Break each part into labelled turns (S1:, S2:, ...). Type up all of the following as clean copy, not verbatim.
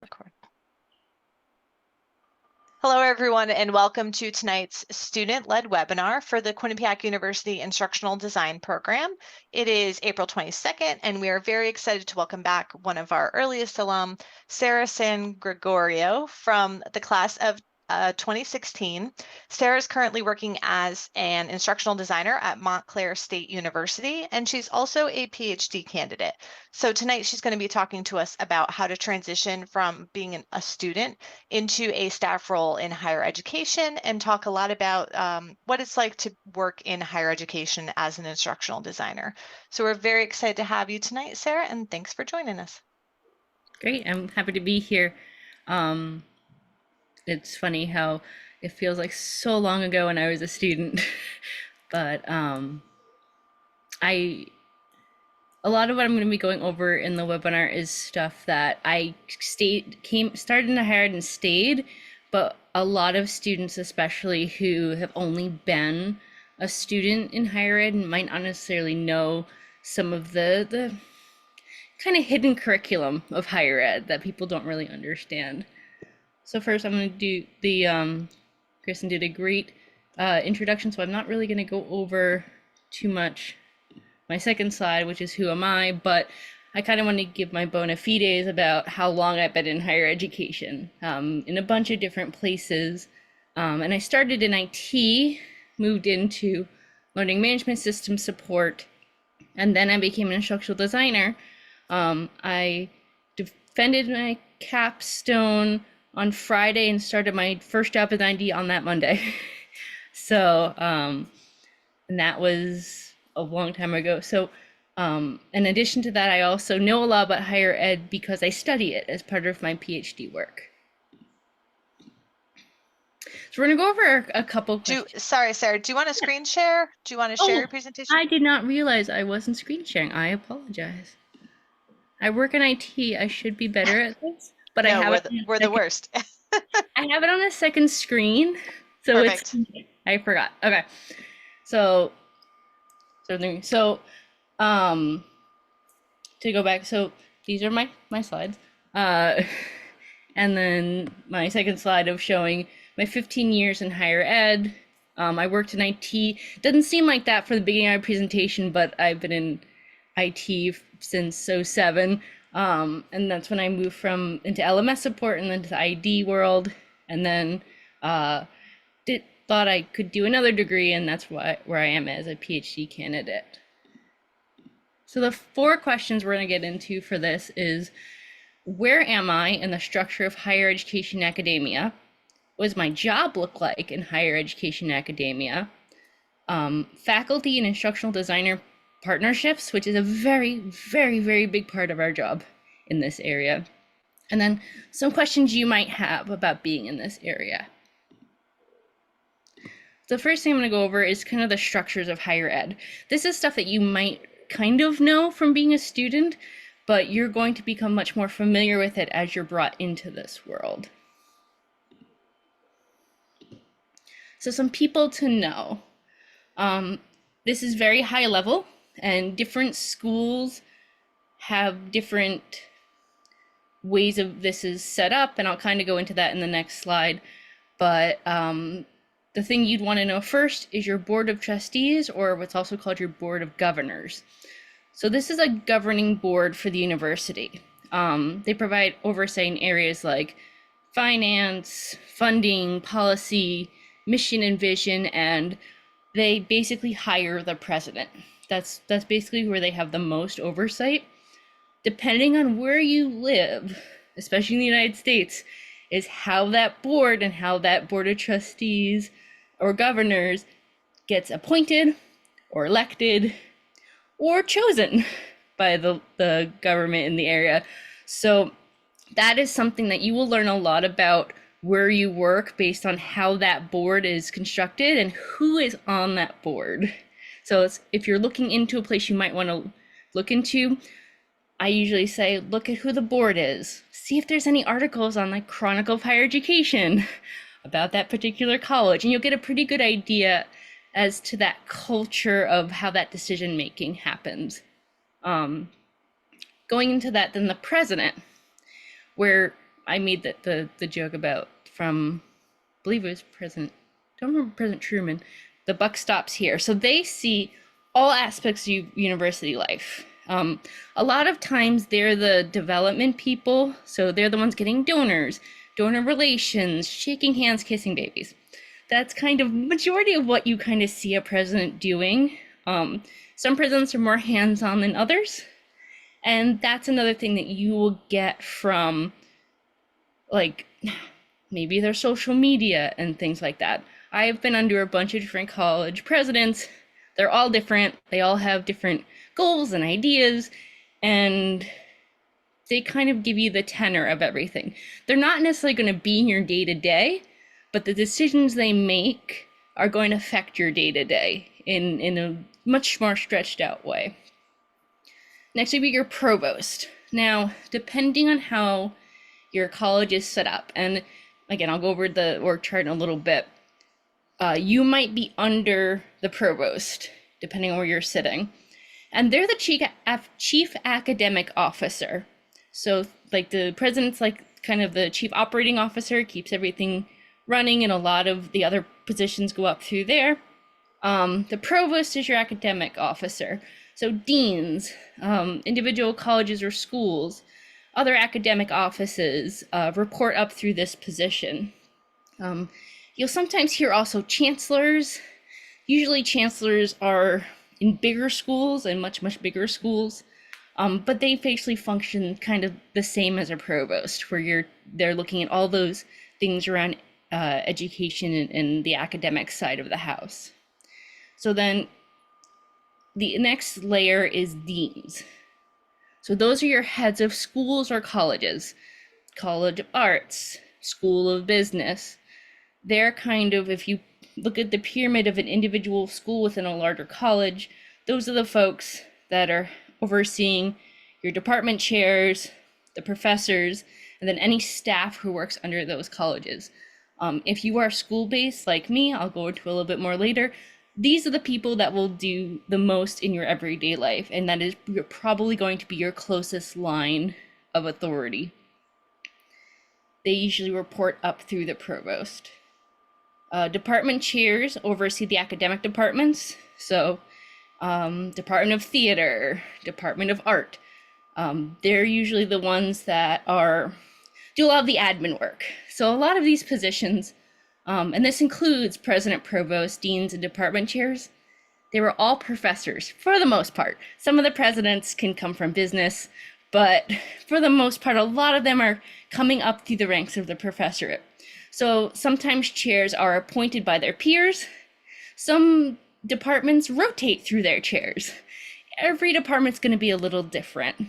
S1: Record. Hello, everyone, and welcome to tonight's student-led webinar for the Quinnipiac University Instructional Design Program. It is April 22nd, and we are very excited to welcome back one of our earliest alum, Sarah Sangregorio, from the class of 2016. Sarah is currently working as an instructional designer at Montclair State University, and she's also a PhD candidate. So tonight she's going to be talking to us about how to transition from being a student into a staff role in higher education and talk a lot about what it's like to work in higher education as an instructional designer. So we're very excited to have you tonight, Sarah, and thanks for joining us.
S2: Great, I'm happy to be here. It's funny how it feels like so long ago when I was a student, but a lot of what I'm going to be going over in the webinar is stuff that I started in higher ed and stayed, but a lot of students, especially who have only been a student in higher ed, might not necessarily know some of the kind of hidden curriculum of higher ed that people don't really understand. So first I'm going to do the, Kristen did a great introduction, so I'm not really going to go over too much my second slide, which is who am I, but I kind of want to give my bona fides about how long I've been in higher education in a bunch of different places. And I started in IT, moved into learning management system support, and then I became an instructional designer. I defended my capstone on Friday and started my first job at ID on that Monday. So, and that was a long time ago. So, in addition to that, I also know a lot about higher ed because I study it as part of my PhD work. So we're gonna go over a couple questions.
S1: Sorry, Sarah, do you want to screen share? Do you want to share your presentation?
S2: I did not realize I wasn't screen sharing. I apologize. I work in IT. I should be better at this, but
S1: no,
S2: I have
S1: we're the worst.
S2: I have it on a second screen, so
S1: Perfect.
S2: I forgot. Okay, so to go back, so these are my slides, and then my second slide of showing my 15 years in higher ed. I worked in IT. Doesn't seem like that for the beginning of my presentation, but I've been in IT since 07. And that's when I moved into LMS support and then to the ID world, and then thought I could do another degree, and that's where I am as a PhD candidate. So the 4 questions we're going to get into for this is, where am I in the structure of higher education academia? What does my job look like in higher education academia? Faculty and instructional designer partnerships, which is a very, very, very big part of our job in this area. And then some questions you might have about being in this area. The first thing I'm going to go over is kind of the structures of higher ed. This is stuff that you might kind of know from being a student, but you're going to become much more familiar with it as you're brought into this world. So some people to know. This is very high level, and different schools have different ways of this is set up, and I'll kind of go into that in the next slide. But the thing you'd want to know first is your board of trustees, or what's also called your board of governors. So this is a governing board for the university. They provide oversight in areas like finance, funding, policy, mission and vision, and they basically hire the president. That's basically where they have the most oversight. Depending on where you live, especially in the United States, is how that board and how that board of trustees or governors gets appointed or elected or chosen by the government in the area. So that is something that you will learn a lot about where you work based on how that board is constructed and who is on that board. So if you're looking into a place you might want to look into, I usually say, look at who the board is. See if there's any articles on like Chronicle of Higher Education about that particular college, and you'll get a pretty good idea as to that culture of how that decision making happens. Going into that, then the president, where I made the joke about from, I believe it was don't remember President Truman, the buck stops here. So they see all aspects of university life. A lot of times they're the development people, so they're the ones getting donors, donor relations, shaking hands, kissing babies. That's kind of majority of what you kind of see a president doing. Some presidents are more hands-on than others, and that's another thing that you will get from, like, maybe their social media and things like that. I've been under a bunch of different college presidents. They're all different. They all have different goals and ideas, and they kind of give you the tenor of everything. They're not necessarily going to be in your day-to-day, but the decisions they make are going to affect your day-to-day in a much more stretched out way. Next would be your provost. Now, depending on how your college is set up, and again, I'll go over the org chart in a little bit, you might be under the provost, depending on where you're sitting. And they're the chief academic officer. So like the president's like kind of the chief operating officer, keeps everything running, and a lot of the other positions go up through there. The provost is your academic officer. So deans, individual colleges or schools, other academic offices report up through this position. You'll sometimes hear also chancellors. Usually chancellors are in bigger schools and much, much bigger schools, but they basically function kind of the same as a provost, where they're looking at all those things around education and the academic side of the house. So then the next layer is deans. So those are your heads of schools or colleges. College of Arts, School of Business. They're kind of, if you look at the pyramid of an individual school within a larger college, those are the folks that are overseeing your department chairs, the professors, and then any staff who works under those colleges. If you are school-based like me, I'll go into a little bit more later, these are the people that will do the most in your everyday life, and that is probably going to be your closest line of authority. They usually report up through the provost. Department chairs oversee the academic departments, so Department of Theater, Department of Art. They're usually the ones that do a lot of the admin work. So a lot of these positions, and this includes president, provost, deans, and department chairs, they were all professors for the most part. Some of the presidents can come from business, but for the most part, a lot of them are coming up through the ranks of the professorate. So sometimes chairs are appointed by their peers. Some departments rotate through their chairs. Every department's going to be a little different.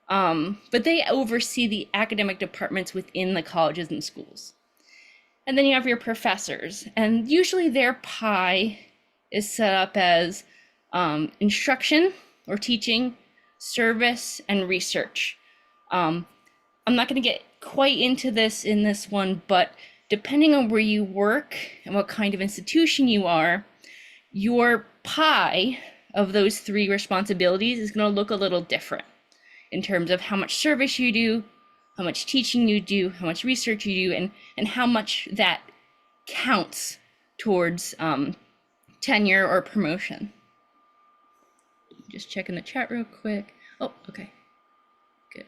S2: But they oversee the academic departments within the colleges and schools. And then you have your professors, and usually their pie is set up as instruction or teaching, service, and research. I'm not going to get quite into this in this one, but depending on where you work and what kind of institution you are, your pie of those three responsibilities is going to look a little different in terms of how much service you do, how much teaching you do, how much research you do, and how much that counts towards tenure or promotion. Just checking the chat real quick. Oh, okay, good.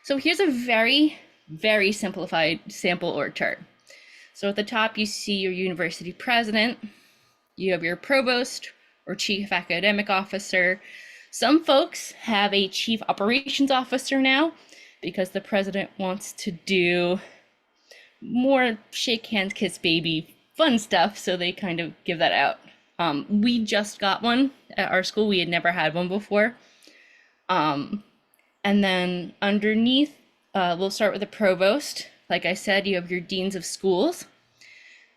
S2: So here's a very, very simplified sample org chart. So at the top, you see your university president. You have your provost or chief academic officer. Some folks have a chief operations officer now because the president wants to do more shake hands, kiss baby, fun stuff. So they kind of give that out. We just got one at our school. We had never had one before. And then underneath, we'll start with the provost. Like I said, you have your deans of schools.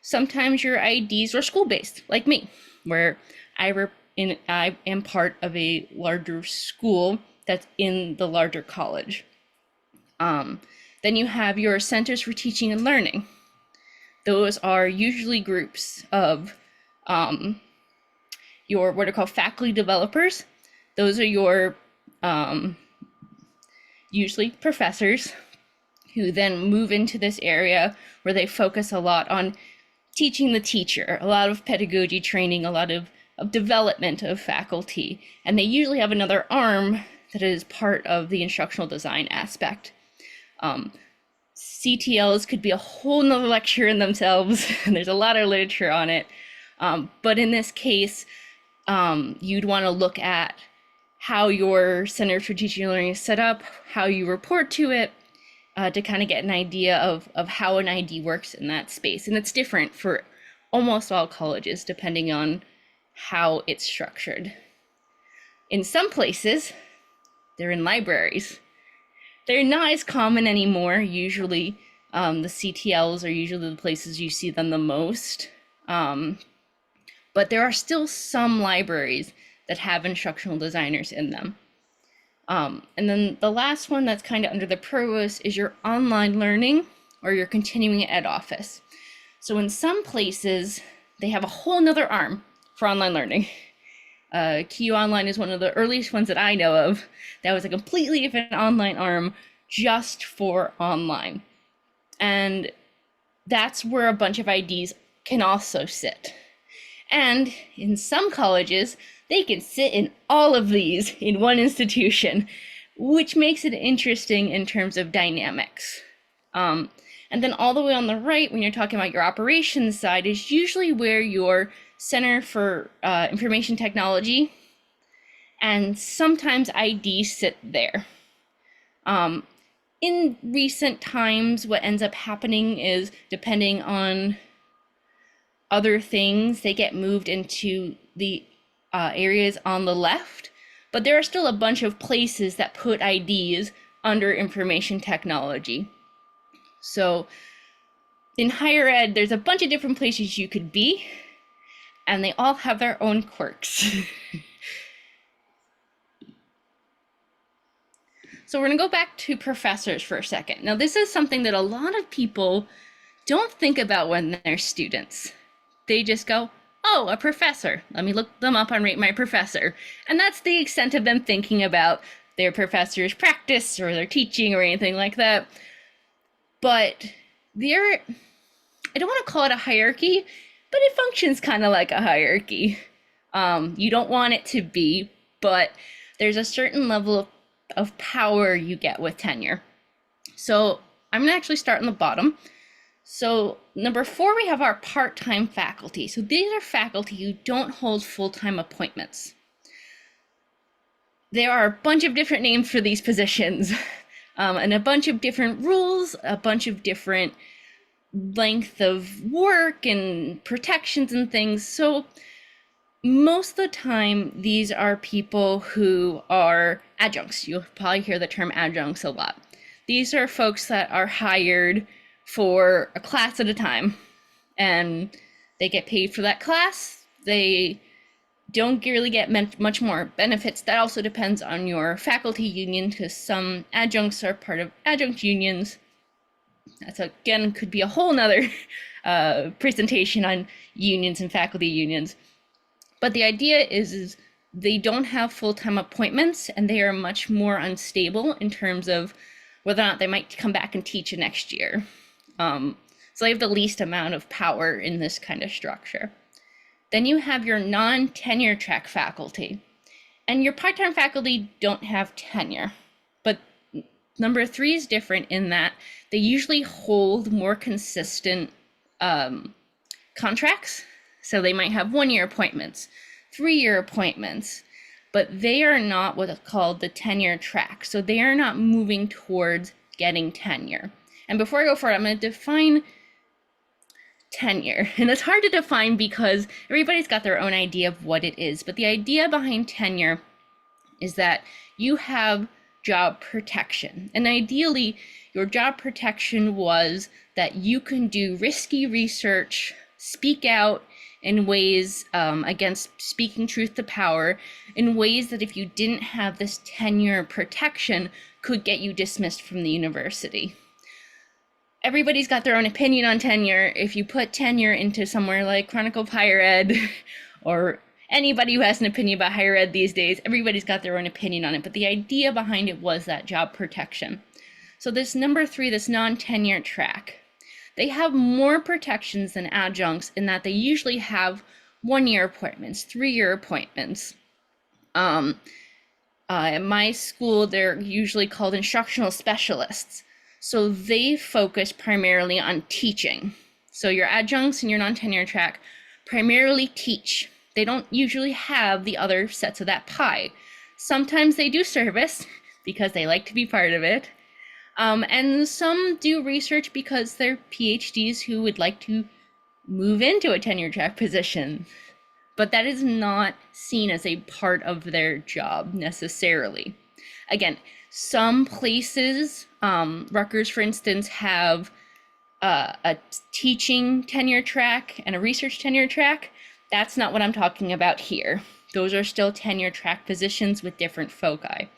S2: Sometimes your IDs are school-based, like me, where I am part of a larger school that's in the larger college. Then you have your centers for teaching and learning. Those are usually groups of your what are called faculty developers. Those are your usually professors, who then move into this area where they focus a lot on teaching the teacher, a lot of pedagogy training, a lot of development of faculty. And they usually have another arm that is part of the instructional design aspect. CTLs could be a whole nother lecture in themselves, and there's a lot of literature on it. But in this case, you'd want to look at how your Center for Teaching and Learning is set up, how you report to it, to kind of get an idea of how an ID works in that space. And it's different for almost all colleges, depending on how it's structured. In some places, they're in libraries. They're not as common anymore. Usually, the CTLs are usually the places you see them the most. But there are still some libraries that have instructional designers in them. And then the last one that's kind of under the provost is your online learning or your continuing ed office. So in some places, they have a whole nother arm for online learning. KU Online is one of the earliest ones that I know of that was a completely different online arm just for online. And that's where a bunch of IDs can also sit. And in some colleges, they can sit in all of these in one institution, which makes it interesting in terms of dynamics. And then all the way on the right, when you're talking about your operations side, is usually where your Center for Information Technology and sometimes IDs sit there. In recent times, what ends up happening is, depending on other things, they get moved into the areas on the left, but there are still a bunch of places that put IDs under information technology. So in higher ed, there's a bunch of different places you could be, and they all have their own quirks. So we're gonna go back to professors for a second. Now, this is something that a lot of people don't think about when they're students. They just go, oh, a professor. Let me look them up on Rate My Professor. And that's the extent of them thinking about their professor's practice or their teaching or anything like that. But I don't want to call it a hierarchy, but it functions kind of like a hierarchy. You don't want it to be, but there's a certain level of power you get with tenure. So I'm gonna actually start on the bottom. So number 4, we have our part-time faculty. So these are faculty who don't hold full-time appointments. There are a bunch of different names for these positions, and a bunch of different rules, a bunch of different length of work and protections and things. So most of the time, these are people who are adjuncts. You'll probably hear the term adjuncts a lot. These are folks that are hired for a class at a time, and they get paid for that class. They don't really get much more benefits. That also depends on your faculty union, because some adjuncts are part of adjunct unions. That's, again, could be a whole nother presentation on unions and faculty unions. But the idea is they don't have full-time appointments, and they are much more unstable in terms of whether or not they might come back and teach next year. So they have the least amount of power in this kind of structure. Then you have your non-tenure track faculty. And your part-time faculty don't have tenure. But number 3 is different in that they usually hold more consistent contracts. So they might have 1-year appointments, 3-year appointments, but they are not what's called the tenure track. So they are not moving towards getting tenure. And before I go forward, I'm going to define tenure. And it's hard to define because everybody's got their own idea of what it is. But the idea behind tenure is that you have job protection. And ideally, your job protection was that you can do risky research, speak out in ways against speaking truth to power, in ways that if you didn't have this tenure protection could get you dismissed from the university. Everybody's got their own opinion on tenure. If you put tenure into somewhere like Chronicle of Higher Ed or anybody who has an opinion about higher ed these days, everybody's got their own opinion on it, but the idea behind it was that job protection. So this number 3, this non-tenure track, they have more protections than adjuncts in that they usually have 1-year appointments, 3-year appointments. At my school, they're usually called instructional specialists. So they focus primarily on teaching. So your adjuncts and your non-tenure track primarily teach. They don't usually have the other sets of that pie. Sometimes they do service because they like to be part of it. And some do research because they're PhDs who would like to move into a tenure track position. But that is not seen as a part of their job necessarily. Again, some places, Rutgers, for instance, have a teaching tenure track and a research tenure track. That's not what I'm talking about here. Those are still tenure track positions with different foci.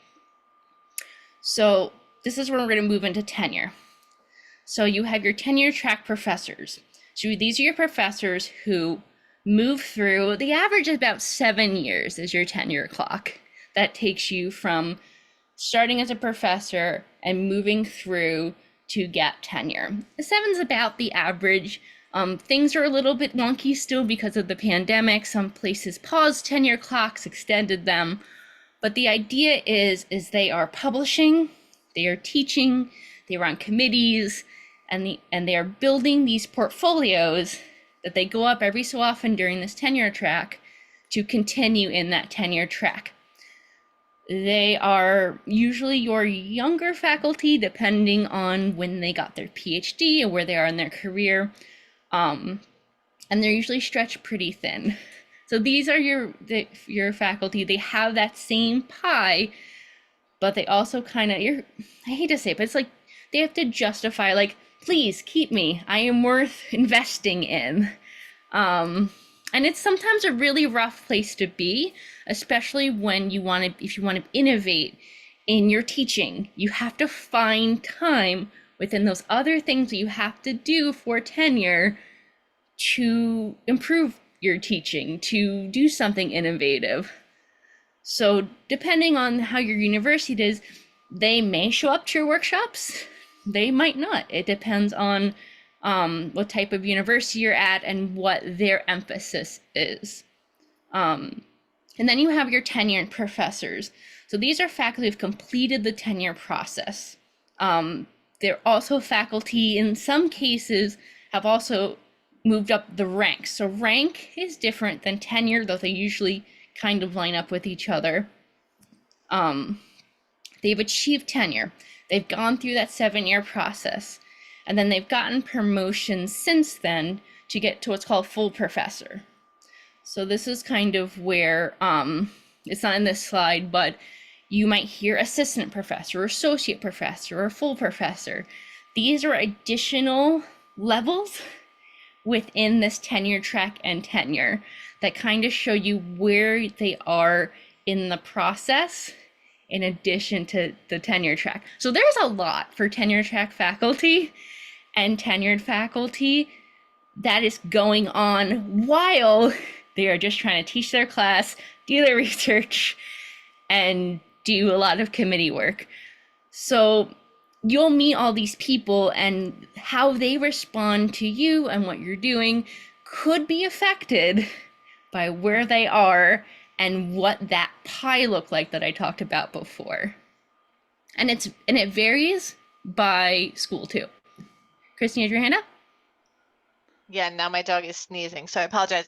S2: So this is where we're going to move into tenure. So you have your tenure track professors. So these are your professors who move through, the average is about 7 years is your tenure clock. That takes you from starting as a professor and moving through to get tenure. 7's about the average. Things are a little bit wonky still because of the pandemic. Some places paused tenure clocks, extended them. But the idea is they are publishing, they are teaching, they are on committees, and they are building these portfolios that they go up every so often during this tenure track to continue in that tenure track. They are usually your younger faculty, depending on when they got their PhD or where they are in their career. And they're usually stretched pretty thin. So these are your faculty. They have that same pie, but they also kind of, I hate to say it, but it's like they have to justify, like, please keep me. I am worth investing in. And it's sometimes a really rough place to be, especially when if you want to innovate in your teaching. You have to find time within those other things that you have to do for tenure to improve your teaching, to do something innovative. So depending on how your university is, they may show up to your workshops, they might not. It depends on what type of university you're at and what their emphasis is. And then you have your tenured professors. So these are faculty who've completed the tenure process. They're also faculty, in some cases, have also moved up the ranks. So rank is different than tenure, though they usually kind of line up with each other. They've achieved tenure. They've gone through that 7-year process, and then they've gotten promotions since then to get to what's called full professor. So this is kind of where, it's not in this slide, but you might hear assistant professor, or associate professor, or full professor. These are additional levels within this tenure track and tenure that kind of show you where they are in the process in addition to the tenure track. So there's a lot for tenure track faculty and tenured faculty that is going on while they are just trying to teach their class, do their research, and do a lot of committee work. So you'll meet all these people, and how they respond to you and what you're doing could be affected by where they are and what that pie looked like that I talked about before. And it varies by school too. Kristen, you have your hand up?
S1: Yeah, now my dog is sneezing, so I apologize.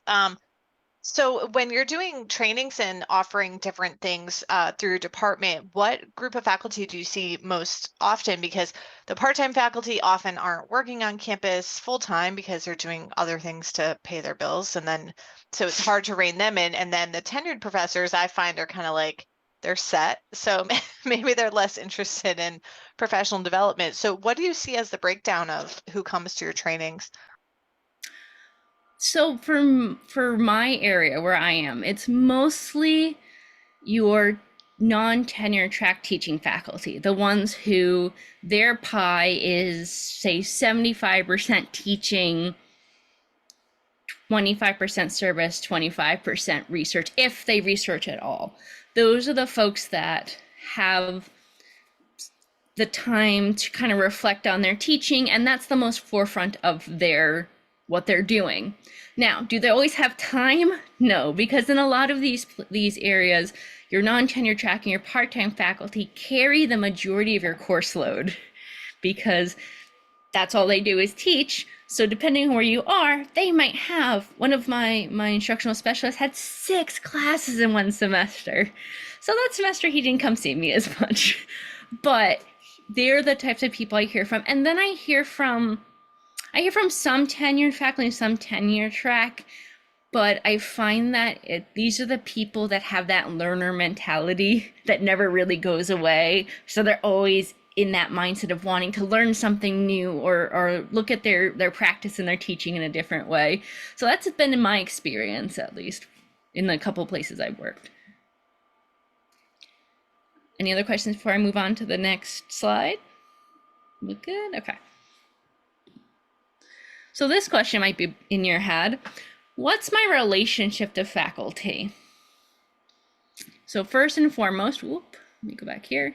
S1: So when you're doing trainings and offering different things through your department, what group of faculty do you see most often? Because the part-time faculty often aren't working on campus full-time because they're doing other things to pay their bills. And then, so it's hard to rein them in. And then the tenured professors, I find, are kind of like, they're set. So maybe they're less interested in professional development. So what do you see as the breakdown of who comes to your trainings?
S2: So for my area where I am, it's mostly your non-tenure track teaching faculty, the ones who their pie is, say, 75% teaching, 25% service, 25% research, if they research at all. Those are the folks that have the time to kind of reflect on their teaching, and that's the most forefront of what they're doing. Now, do they always have time? No, because in a lot of these areas, your non-tenure track and your part-time faculty carry the majority of your course load because that's all they do is teach. So depending on where you are, they might have, one of my instructional specialists had 6 classes in one semester. So that semester he didn't come see me as much. But they're the types of people I hear from. And then I hear from some tenured faculty, some tenure track, but I find that these are the people that have that learner mentality that never really goes away. So they're always in that mindset of wanting to learn something new or look at their practice and their teaching in a different way. So that's been in my experience, at least in the couple places I've worked. Any other questions before I move on to the next slide? Look good? Okay. So this question might be in your head. What's my relationship to faculty? So first and foremost, let me go back here.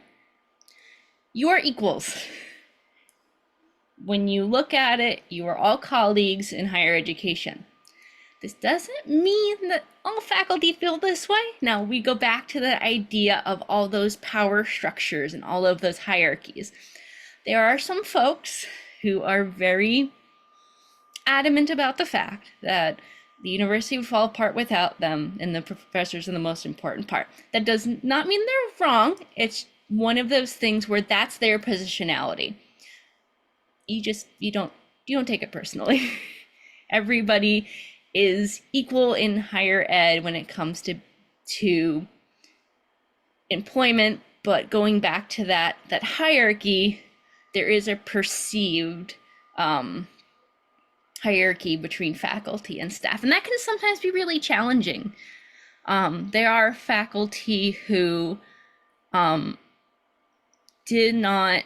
S2: You are equals. When you look at it, you are all colleagues in higher education. This doesn't mean that all faculty feel this way. Now, we go back to the idea of all those power structures and all of those hierarchies. There are some folks who are very adamant about the fact that the university would fall apart without them, and the professors are the most important part. That does not mean they're wrong. It's one of those things where that's their positionality. You don't take it personally. Everybody is equal in higher ed when it comes to employment, but going back to that hierarchy, there is a perceived hierarchy between faculty and staff, and that can sometimes be really challenging. There are faculty who did not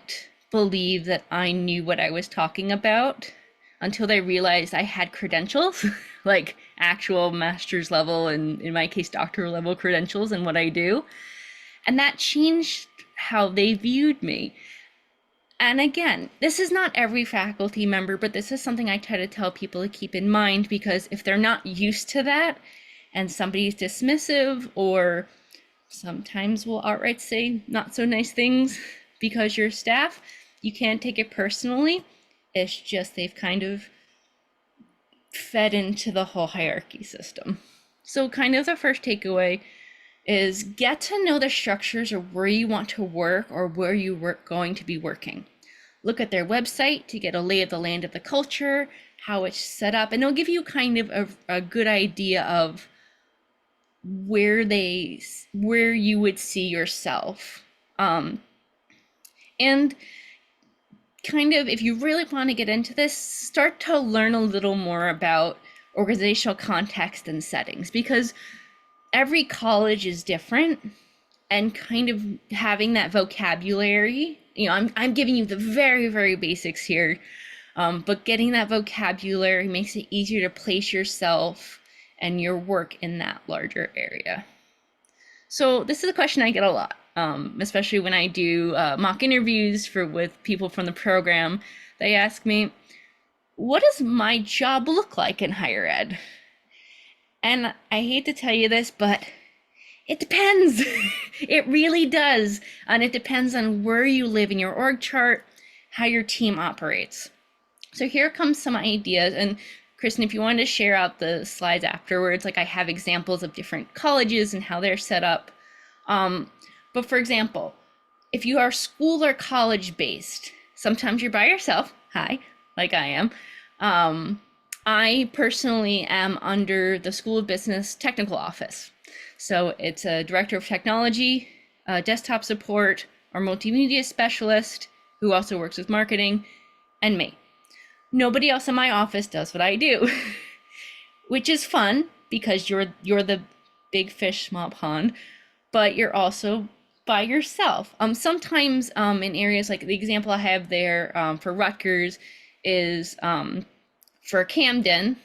S2: believe that I knew what I was talking about until they realized I had credentials, like actual master's level and in my case, doctoral level credentials in what I do. And that changed how they viewed me. And again, this is not every faculty member, but this is something I try to tell people to keep in mind, because if they're not used to that and somebody's dismissive or sometimes will outright say not so nice things because you're staff, you can't take it personally. It's just they've kind of fed into the whole hierarchy system. So kind of the first takeaway is get to know the structures of where you want to work or where you going to be working. Look at their website to get a lay of the land of the culture, how it's set up, and it'll give you kind of a good idea of where you would see yourself. And kind of, if you really want to get into this, start to learn a little more about organizational context and settings, because every college is different, and kind of having that vocabulary, I'm giving you the very, very basics here, but getting that vocabulary makes it easier to place yourself and your work in that larger area. So this is a question I get a lot, especially when I do mock interviews with people from the program. They ask me, what does my job look like in higher ed? And I hate to tell you this, but it depends. It really does. And it depends on where you live in your org chart, how your team operates. So here comes some ideas. And Kristen, if you wanted to share out the slides afterwards, like I have examples of different colleges and how they're set up. But for example, if you are school or college based, sometimes you're by yourself, like I am. I personally am under the School of Business Technical Office. So it's a director of technology, desktop support, or multimedia specialist who also works with marketing, and me. Nobody else in my office does what I do, which is fun because you're the big fish, small pond, but you're also by yourself. Sometimes in areas like the example I have there for Rutgers is for Camden,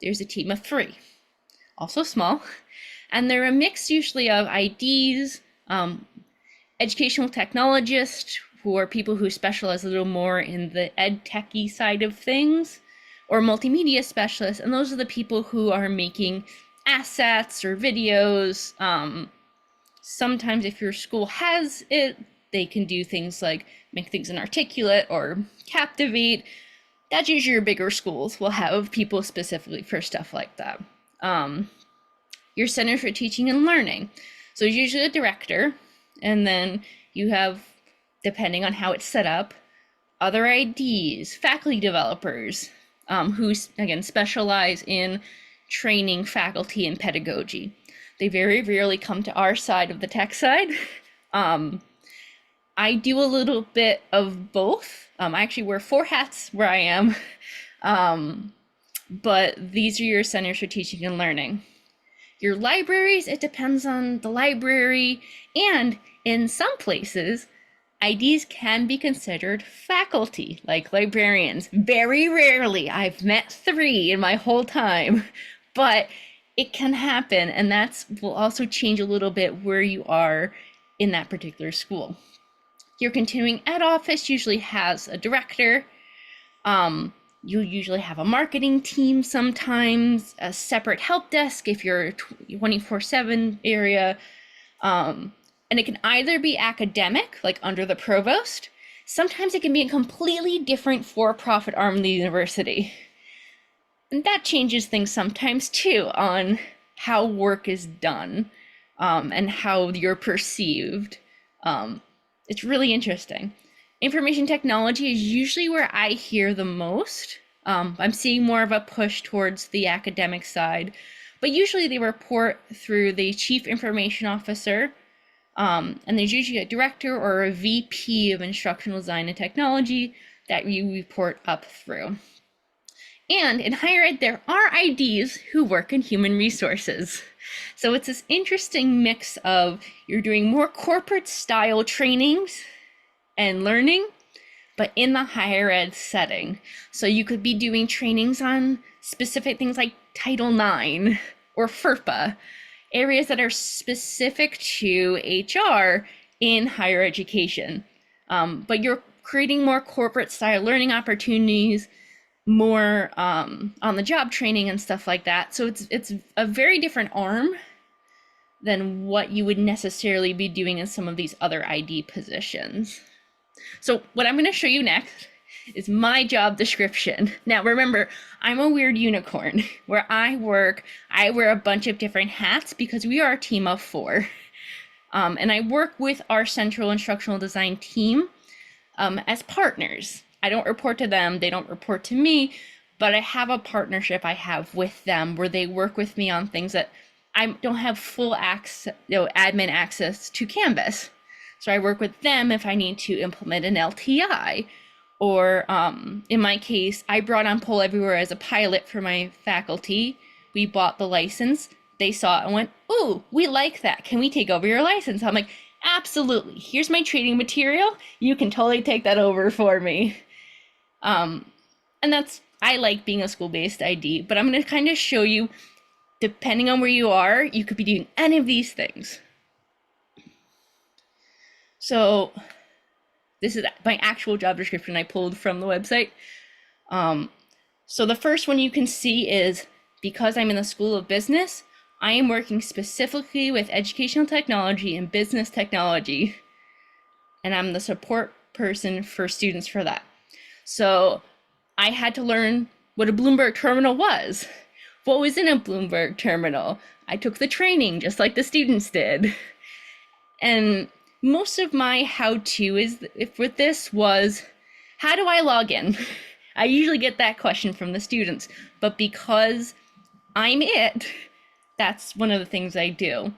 S2: there's a team of 3, also small, and they're a mix usually of IDs, educational technologists, who are people who specialize a little more in the ed techy side of things, or multimedia specialists, and those are the people who are making assets or videos. Sometimes if your school has it, they can do things like make things inarticulate or captivate. That's usually your bigger schools will have people specifically for stuff like that. Your Center for Teaching and Learning. So it's usually a director, and then you have, depending on how it's set up, other IDs, faculty developers, who, again, specialize in training faculty and pedagogy. They very rarely come to our side of the tech side. I do a little bit of both. I actually wear 4 hats where I am, but these are your Centers for Teaching and Learning. Your libraries, it depends on the library, and in some places, IDs can be considered faculty, like librarians. Very rarely. I've met 3 in my whole time, but it can happen, and that will also change a little bit where you are in that particular school. Your continuing ed office usually has a director. You usually have a marketing team sometimes, a separate help desk if you're 24/7 area. And it can either be academic, like under the provost. Sometimes it can be a completely different for-profit arm of the university. And that changes things sometimes too on how work is done, and how you're perceived. It's really interesting. Information technology is usually where I hear the most. I'm seeing more of a push towards the academic side, but usually they report through the Chief Information Officer, and there's usually a director or a VP of Instructional Design and Technology that you report up through. And in higher ed, there are IDs who work in human resources. So it's this interesting mix of you're doing more corporate style trainings and learning, but in the higher ed setting. So you could be doing trainings on specific things like Title IX or FERPA, areas that are specific to HR in higher education. But you're creating more corporate style learning opportunities, more on the job training and stuff like that. So it's a very different arm than what you would necessarily be doing in some of these other ID positions. So what I'm going to show you next is my job description. Now remember, I'm a weird unicorn. Where I work, I wear a bunch of different hats because we are a team of 4. And I work with our central instructional design team as partners. I don't report to them, they don't report to me, but I have a partnership I have with them where they work with me on things that I don't have full access, admin access to Canvas. So I work with them if I need to implement an LTI, or in my case, I brought on Poll Everywhere as a pilot for my faculty. We bought the license, they saw it and went, "Ooh, we like that. Can we take over your license?" I'm like, "Absolutely. Here's my training material. You can totally take that over for me." And I like being a school-based ID, but I'm going to kind of show you, depending on where you are, you could be doing any of these things. So this is my actual job description I pulled from the website. So the first one you can see is, because I'm in the School of Business, I am working specifically with educational technology and business technology, and I'm the support person for students for that. So I had to learn what a Bloomberg terminal was. What was in a Bloomberg terminal? I took the training just like the students did. And most of my how-to with this was, how do I log in? I usually get that question from the students, but because I'm it, that's one of the things I do.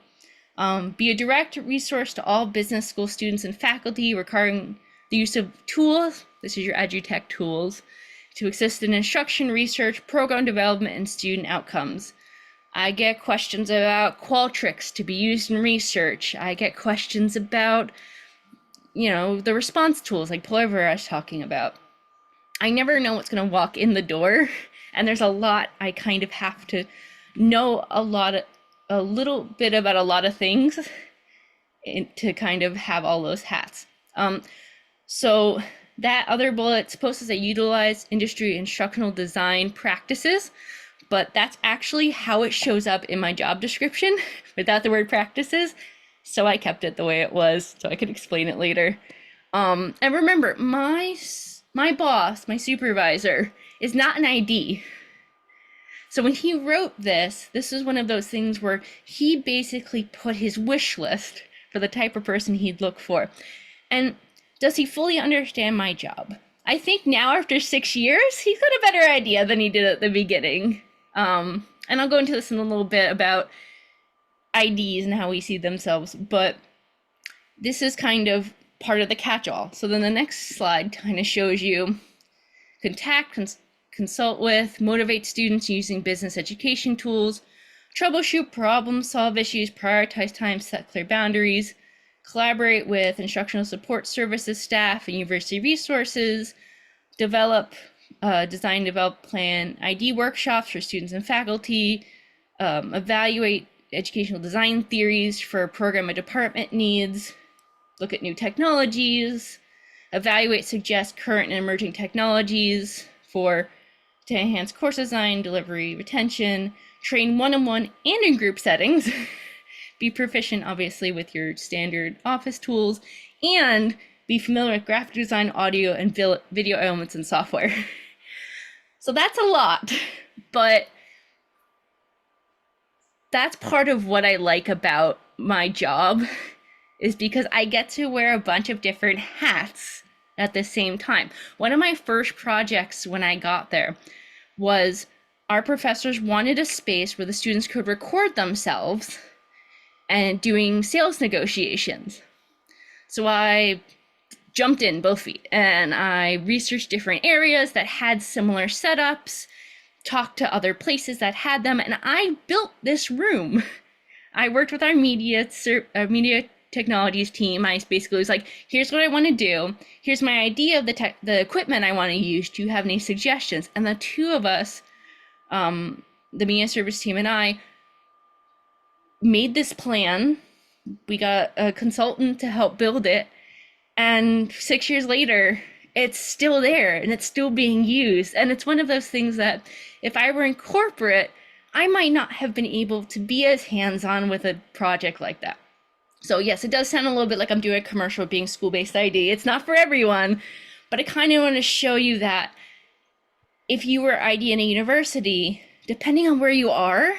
S2: Be a direct resource to all business school students and faculty, requiring the use of tools, this is your EduTech tools, to assist in instruction, research, program development, and student outcomes. I get questions about Qualtrics to be used in research. I get questions about, the response tools like Poll Everywhere I was talking about. I never know what's going to walk in the door, and there's a lot I kind of have to know a little bit about a lot of things to kind of have all those hats. So that other bullet's supposed to say utilize industry instructional design practices, but that's actually how it shows up in my job description without the word practices. So I kept it the way it was so I could explain it later. And remember, my boss, my supervisor, is not an ID. So when he wrote this is one of those things where he basically put his wish list for the type of person he'd look for. And does he fully understand my job? I think now, after 6 years, he's got a better idea than he did at the beginning. And I'll go into this in a little bit about IDs and how we see themselves, but this is kind of part of the catch-all. So then the next slide kind of shows you contact, consult with, motivate students using business education tools, troubleshoot, problem solve issues, prioritize time, set clear boundaries, collaborate with instructional support services staff and university resources, develop, design, develop, plan ID workshops for students and faculty, evaluate educational design theories for program and department needs, look at new technologies, evaluate, suggest current and emerging technologies to enhance course design, delivery, retention, train one-on-one and in group settings, be proficient, obviously, with your standard office tools, and be familiar with graphic design, audio, and video elements and software. So that's a lot, but that's part of what I like about my job, is because I get to wear a bunch of different hats at the same time. One of my first projects when I got there was our professors wanted a space where the students could record themselves and doing sales negotiations. So I jumped in both feet and I researched different areas that had similar setups, talked to other places that had them, and I built this room. I worked with our media technologies team. I basically was like, here's what I want to do. Here's my idea of the equipment I want to use. Do you have any suggestions? And the two of us, the media service team and I, made this plan. We got a consultant to help build it. And 6 years later, it's still there and it's still being used. And it's one of those things that if I were in corporate, I might not have been able to be as hands-on with a project like that. So yes, it does sound a little bit like I'm doing a commercial being school-based ID. It's not for everyone, but I kind of want to show you that if you were ID in a university, depending on where you are,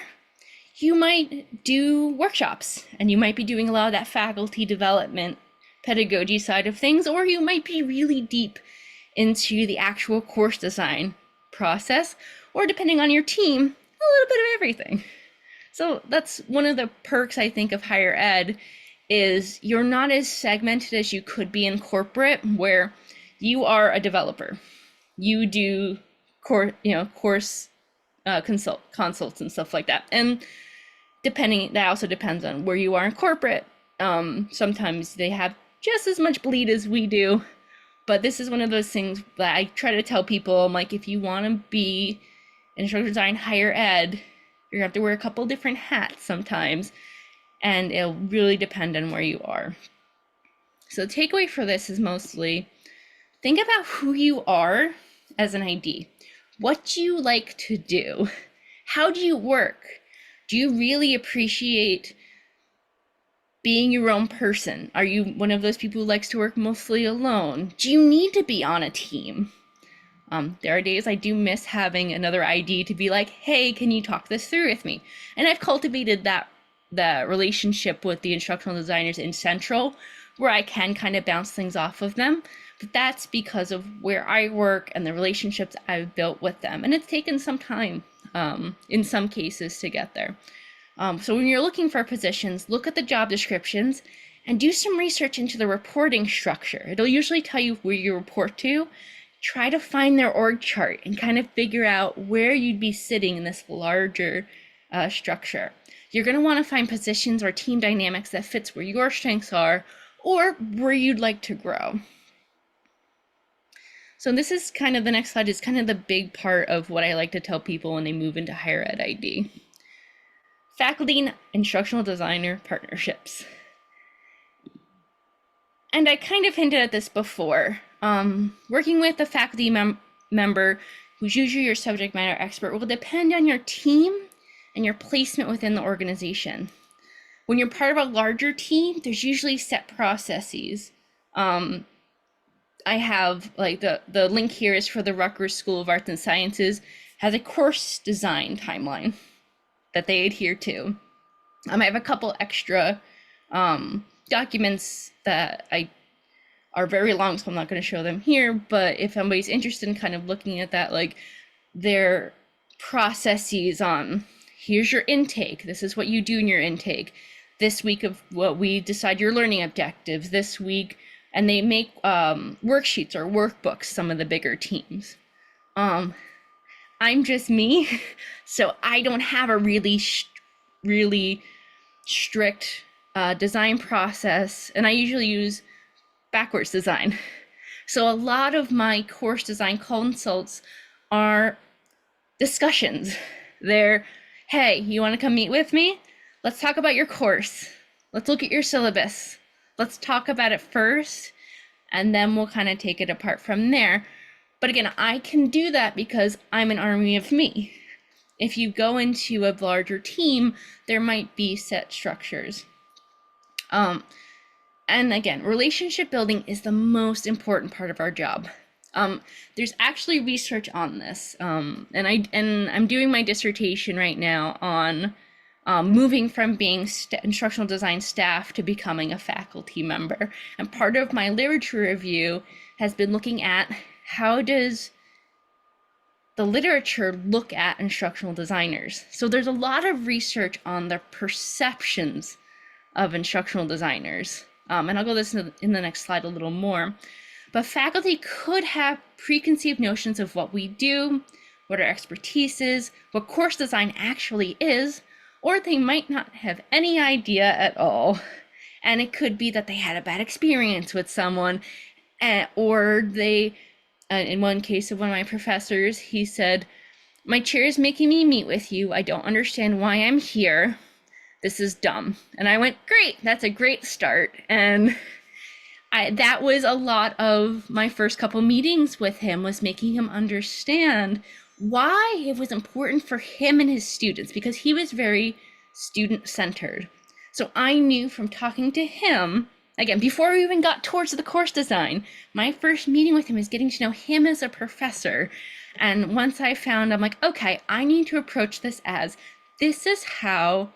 S2: you might do workshops and you might be doing a lot of that faculty development, pedagogy side of things, or you might be really deep into the actual course design process, or depending on your team, a little bit of everything. So that's one of the perks, I think, of higher ed, is you're not as segmented as you could be in corporate, where you are a developer. You do course consults and stuff like that. And that also depends on where you are in corporate. Sometimes they have just as much bleed as we do, but this is one of those things that I try to tell people. I'm like, if you want to be an instructional design higher ed, you're gonna have to wear a couple different hats sometimes, and it'll really depend on where you are. So the takeaway for this is mostly think about who you are as an ID. What do you like to do? How do you work? Do you really appreciate being your own person? Are you one of those people who likes to work mostly alone? Do you need to be on a team? There are days I do miss having another ID to be like, hey, can you talk this through with me? And I've cultivated that relationship with the instructional designers in Central, where I can kind of bounce things off of them. But that's because of where I work and the relationships I've built with them. And it's taken some time, in some cases, to get there. So when you're looking for positions, look at the job descriptions and do some research into the reporting structure. It'll usually tell you where you report to. Try to find their org chart and kind of figure out where you'd be sitting in this larger structure. You're going to want to find positions or team dynamics that fits where your strengths are or where you'd like to grow. So this is kind of the next slide is kind of the big part of what I like to tell people when they move into higher ed ID. Faculty and instructional designer partnerships. And I kind of hinted at this before. Working with a faculty member who's usually your subject matter expert will depend on your team and your placement within the organization. When you're part of a larger team, there's usually set processes. I have like the link here is for the Rutgers School of Arts and Sciences, has a course design timeline that they adhere to. I have a couple extra documents that are very long, so I'm not going to show them here, but if somebody's interested in kind of looking at that, like their processes on, here's your intake, this is what you do in your intake, this week of what we decide your learning objectives, this week, and they make worksheets or workbooks, some of the bigger teams. I'm just me, so I don't have a really strict design process, and I usually use backwards design. So a lot of my course design consults are discussions. They're, hey, you want to come meet with me? Let's talk about your course. Let's look at your syllabus. Let's talk about it first, and then we'll kind of take it apart from there. But again, I can do that because I'm an army of me. If you go into a larger team, there might be set structures. And again, relationship building is the most important part of our job. There's actually research on this, and I'm doing my dissertation right now on moving from being instructional design staff to becoming a faculty member. And part of my literature review has been looking at how does the literature look at instructional designers. So there's a lot of research on the perceptions of instructional designers. And I'll go this in the next slide a little more. But faculty could have preconceived notions of what we do, what our expertise is, what course design actually is, or they might not have any idea at all. And it could be that they had a bad experience with someone, or they, in one case of one of my professors, he said, my chair is making me meet with you. I don't understand why I'm here. This is dumb. And I went, great, that's a great start. And that was a lot of my first couple meetings with him, was making him understand why it was important for him and his students, because he was very student-centered. So I knew from talking to him, again, before we even got towards the course design, my first meeting with him is getting to know him as a professor. And once I found, I'm like, okay, I need to approach this as, this is how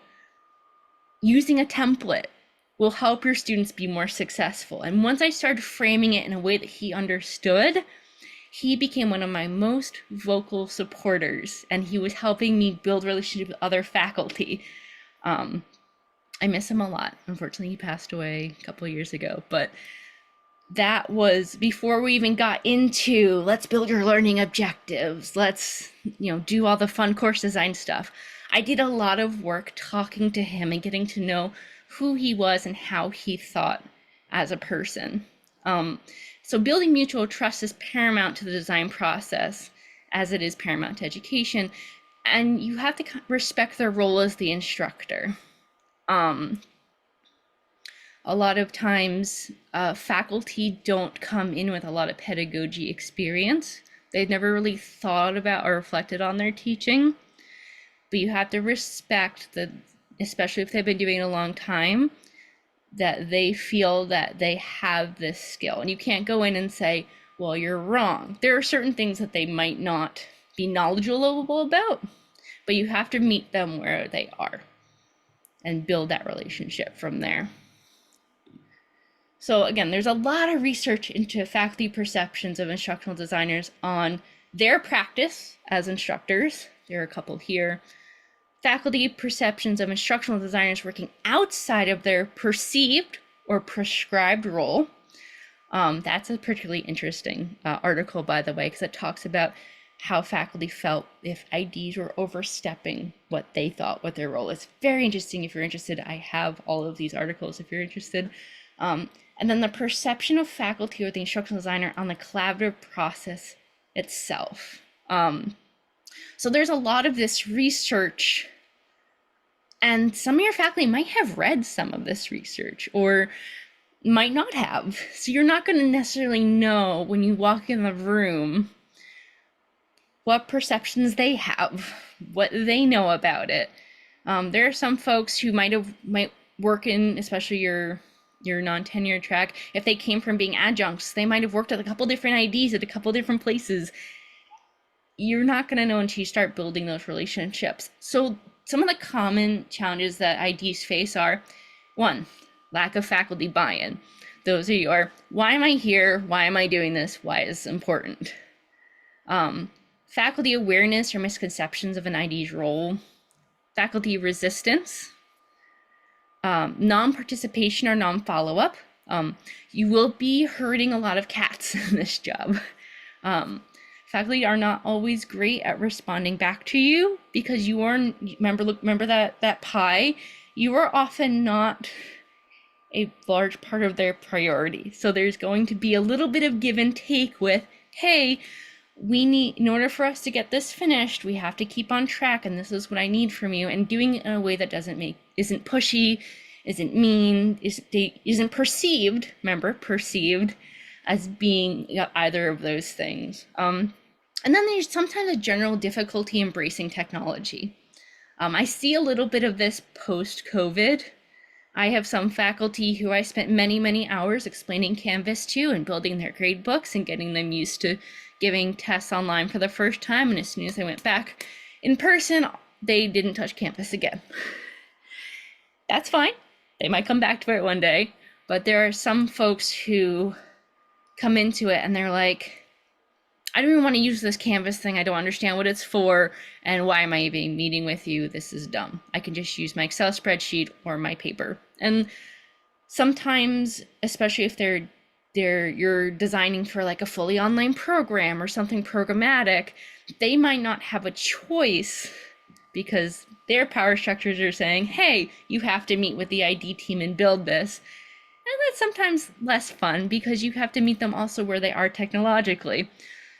S2: using a template will help your students be more successful. And once I started framing it in a way that he understood, he became one of my most vocal supporters, and he was helping me build relationships with other faculty. I miss him a lot. Unfortunately, he passed away a couple of years ago, but that was before we even got into let's build your learning objectives, let's do all the fun course design stuff. I did a lot of work talking to him and getting to know who he was and how he thought as a person. So building mutual trust is paramount to the design process, as it is paramount to education, and you have to respect their role as the instructor. A lot of times faculty don't come in with a lot of pedagogy experience. They've never really thought about or reflected on their teaching, but you have to respect that, especially if they've been doing it a long time, that they feel that they have this skill. And you can't go in and say, well, you're wrong. There are certain things that they might not be knowledgeable about, but you have to meet them where they are and build that relationship from there. So again, there's a lot of research into faculty perceptions of instructional designers on their practice as instructors. There are a couple here. Faculty perceptions of instructional designers working outside of their perceived or prescribed role. That's a particularly interesting article, by the way, because it talks about how faculty felt if IDs were overstepping what they thought what their role is. Very interesting. If you're interested, I have all of these articles if you're interested. and then the perception of faculty or the instructional designer on the collaborative process itself. So there's a lot of this research, and some of your faculty might have read some of this research or might not have. So you're not going to necessarily know when you walk in the room what perceptions they have, what they know about it. There are some folks who might work in, especially your non-tenure track, if they came from being adjuncts, they might have worked at a couple different IDs at a couple different places. You're not going to know until you start building those relationships. So some of the common challenges that IDs face are, one, lack of faculty buy-in. Those are your, why am I here? Why am I doing this? Why is this important? Faculty awareness or misconceptions of an ID's role. Faculty resistance. Non-participation or non-follow-up. You will be hurting a lot of cats in this job. Faculty are not always great at responding back to you because you are, remember that pie, you are often not a large part of their priority. So there's going to be a little bit of give and take with, hey, we need, in order for us to get this finished, we have to keep on track, and this is what I need from you, and doing it in a way that isn't pushy, isn't mean, isn't perceived, remember, perceived as being either of those things. And then there's sometimes a general difficulty embracing technology. I see a little bit of this post-COVID. I have some faculty who I spent many, many hours explaining Canvas to and building their grade books and getting them used to giving tests online for the first time. And as soon as I went back in person, they didn't touch Canvas again. That's fine. They might come back to it one day, but there are some folks who come into it and they're like, I don't even want to use this Canvas thing. I don't understand what it's for. And why am I even meeting with you? This is dumb. I can just use my Excel spreadsheet or my paper. And sometimes, especially if you're designing for like a fully online program or something programmatic, they might not have a choice because their power structures are saying, hey, you have to meet with the ID team and build this. And that's sometimes less fun because you have to meet them also where they are technologically.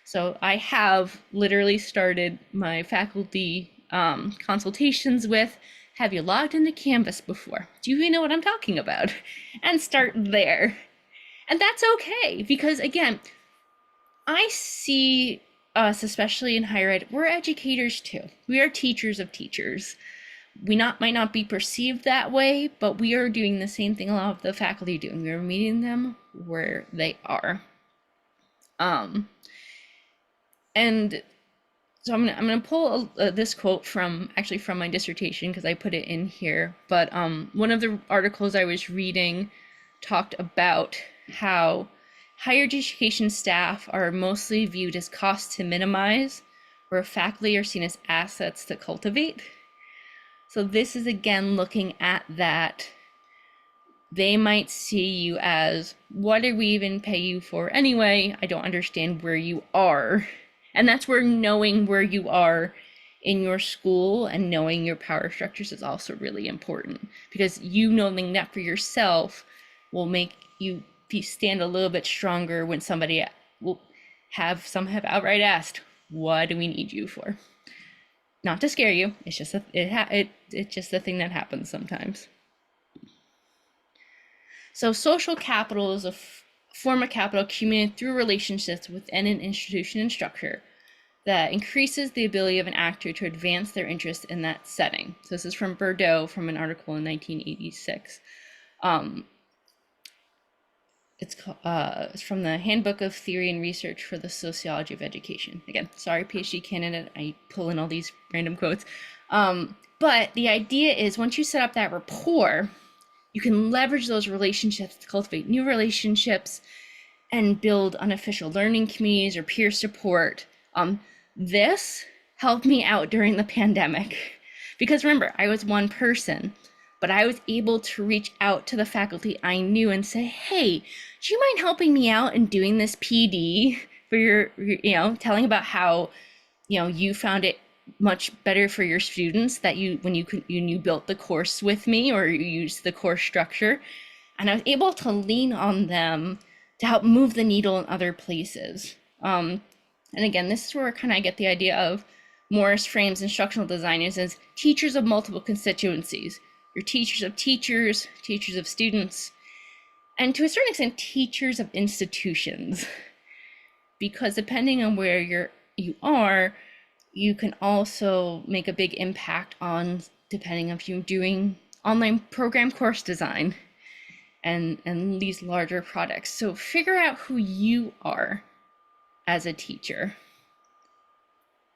S2: So I have literally started my faculty consultations with, have you logged into Canvas before? Do you even know what I'm talking about? And start there. And that's okay, because again, I see us, especially in higher ed, we're educators too. We are teachers of teachers. We might not be perceived that way, but we are doing the same thing a lot of the faculty do. We are meeting them where they are. And so I'm gonna pull this quote from my dissertation because I put it in here. But one of the articles I was reading talked about how higher education staff are mostly viewed as costs to minimize, where faculty are seen as assets to cultivate. So this is again looking at that. They might see you as, what did we even pay you for anyway? I don't understand where you are. And that's where knowing where you are in your school and knowing your power structures is also really important, because you knowing that for yourself will make you stand a little bit stronger when somebody will have outright asked, what do we need you for? Not to scare you, it's just it's just a thing that happens sometimes. So social capital is a form of capital accumulated through relationships within an institution and structure that increases the ability of an actor to advance their interest in that setting. So this is from Bordeaux, from an article in 1986. It's from the Handbook of Theory and Research for the Sociology of Education. Again, sorry, PhD candidate, I pull in all these random quotes. But the idea is once you set up that rapport, you can leverage those relationships to cultivate new relationships and build unofficial learning communities or peer support. This helped me out during the pandemic because remember, I was one person, but I was able to reach out to the faculty I knew and say, hey, do you mind helping me out in doing this PD for your, telling about how, you found it much better for your students that you built the course with me or you used the course structure. And I was able to lean on them to help move the needle in other places. And again, this is where kind of I get the idea of Morris frames instructional designers as teachers of multiple constituencies. You're teachers of teachers, teachers of students, and to a certain extent, teachers of institutions. Because depending on where you are, you can also make a big impact on, depending if you're doing online program course design and these larger products. So figure out who you are as a teacher.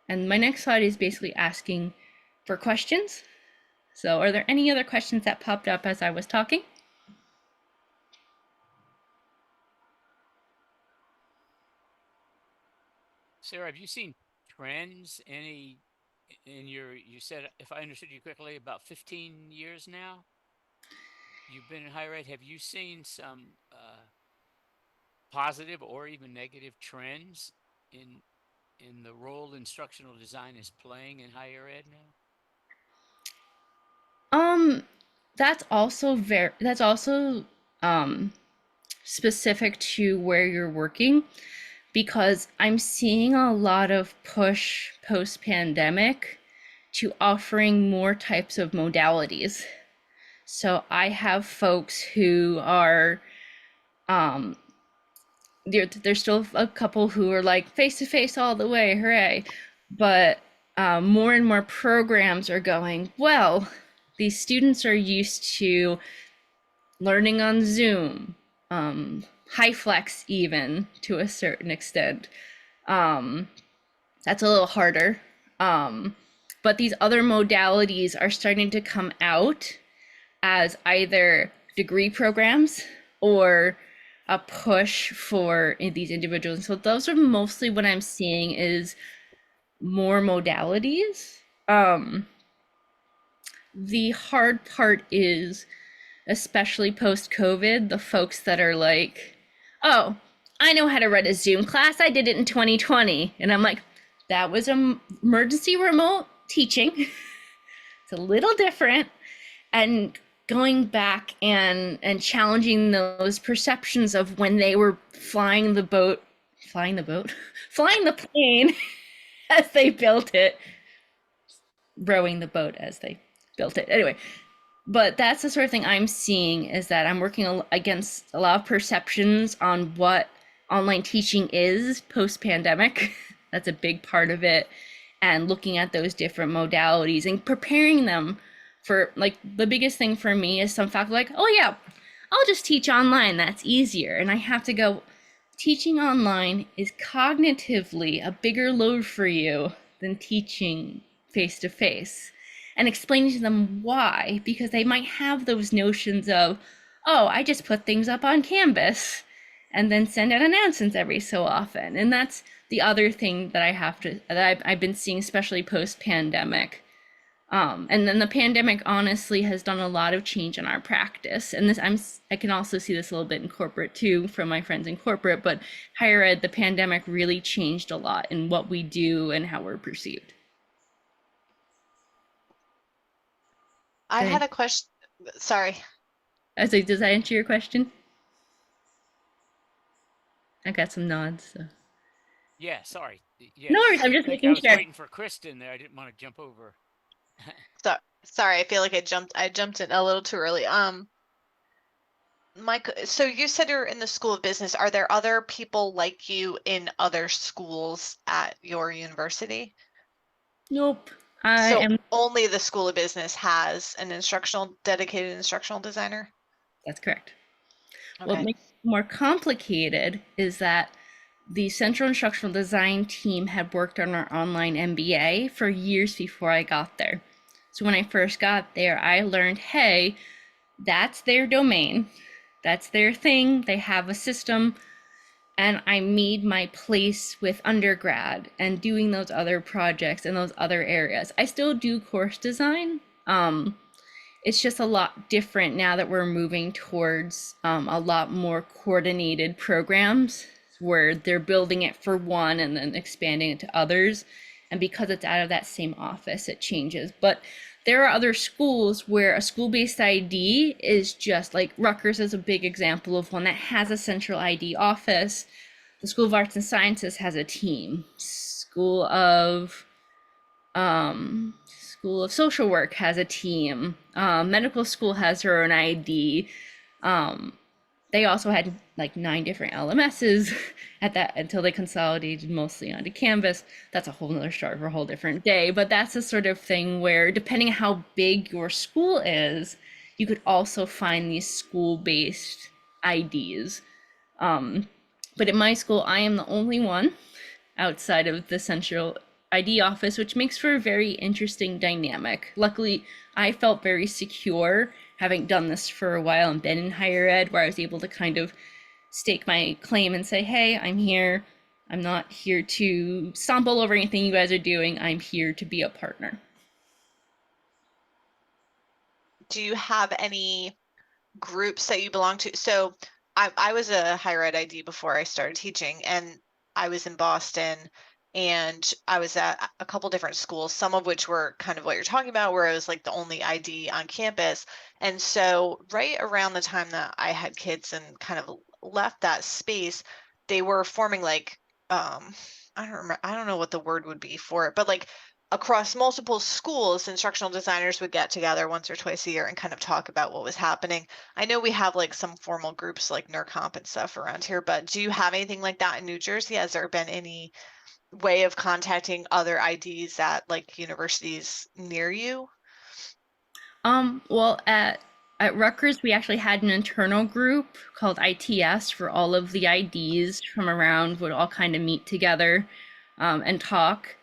S2: And my next slide is basically asking for questions. So are there any other questions that popped up as I was talking?
S3: Sarah, have you seen trends in you said, if I understood you correctly, about 15 years now you've been in higher ed. Have you seen some positive or even negative trends in the role instructional design is playing in higher ed now?
S2: That's also specific to where you're working, because I'm seeing a lot of push post-pandemic to offering more types of modalities. So I have folks who are there's still a couple who are like face to face all the way, hooray. But more and more programs are going, well, these students are used to learning on Zoom, HyFlex even to a certain extent. That's a little harder. But these other modalities are starting to come out as either degree programs or a push for these individuals. So those are mostly what I'm seeing is more modalities. The hard part is, especially post-COVID, the folks that are like, oh, I know how to run a Zoom class. I did it in 2020. And I'm like, that was an emergency remote teaching. It's a little different. And going back and challenging those perceptions of when they were flying the plane as they built it, rowing the boat as they built it. Anyway, but that's the sort of thing I'm seeing, is that I'm working against a lot of perceptions on what online teaching is post-pandemic. That's a big part of it. And looking at those different modalities and preparing them for, like, the biggest thing for me is some faculty like, oh yeah, I'll just teach online, that's easier. And I have to go, teaching online is cognitively a bigger load for you than teaching face-to-face. And explaining to them why, because they might have those notions of, oh, I just put things up on Canvas and then send out announcements every so often. And that's the other thing that I've been seeing, especially post-pandemic. And then the pandemic honestly has done a lot of change in our practice. And I can also see this a little bit in corporate too, from my friends in corporate, but higher ed, the pandemic really changed a lot in what we do and how we're perceived.
S1: I had a question. Sorry.
S2: Does that answer your question? I got some nods. So.
S3: Yeah, sorry. Yes.
S2: No worries, I'm just making
S3: I was
S2: sure.
S3: waiting for Kristen there. I didn't want to jump over.
S1: Sorry, I feel like I jumped in a little too early. Mike, so you said you're in the School of Business. Are there other people like you in other schools at your university?
S2: Nope.
S1: Only the School of Business has an dedicated instructional designer?
S2: That's correct.
S1: Okay.
S2: What makes it more complicated is that the Central Instructional Design team had worked on our online MBA for years before I got there. So when I first got there, I learned, hey, that's their domain. That's their thing. They have a system. And I made my place with undergrad and doing those other projects in those other areas. I still do course design. It's just a lot different now that we're moving towards a lot more coordinated programs where they're building it for one and then expanding it to others. And because it's out of that same office, it changes. But There are other schools where a school-based ID is just like Rutgers is a big example of one that has a central ID office. The School of Arts and Sciences has a team. School of Social Work has a team. Medical school has their own ID. They also had like 9 different LMSs at that until they consolidated mostly onto Canvas. That's a whole nother story for a whole different day. But that's the sort of thing where, depending on how big your school is, you could also find these school-based IDs. But at my school, I am the only one outside of the central ID office, which makes for a very interesting dynamic. Luckily, I felt very secure having done this for a while and been in higher ed, where I was able to kind of stake my claim and say, hey, I'm here. I'm not here to stumble over anything you guys are doing. I'm here to be a partner.
S1: Do you have any groups that you belong to? So I was a higher ed ID before I started teaching, and I was in Boston, and I was at a couple different schools, some of which were kind of what you're talking about, where I was like the only ID on campus. And so right around the time that I had kids and kind of left that space, they were forming like I don't remember, I don't know what the word would be for it, but like across multiple schools, instructional designers would get together once or twice a year and kind of talk about what was happening. I know we have like some formal groups like NERComp and stuff around here, but do you have anything like that in New Jersey? Has there been any way of contacting other IDs at like universities near you?
S2: Well, at Rutgers, we actually had an internal group called ITS, for all of the IDs from around would all kind of meet together and talk.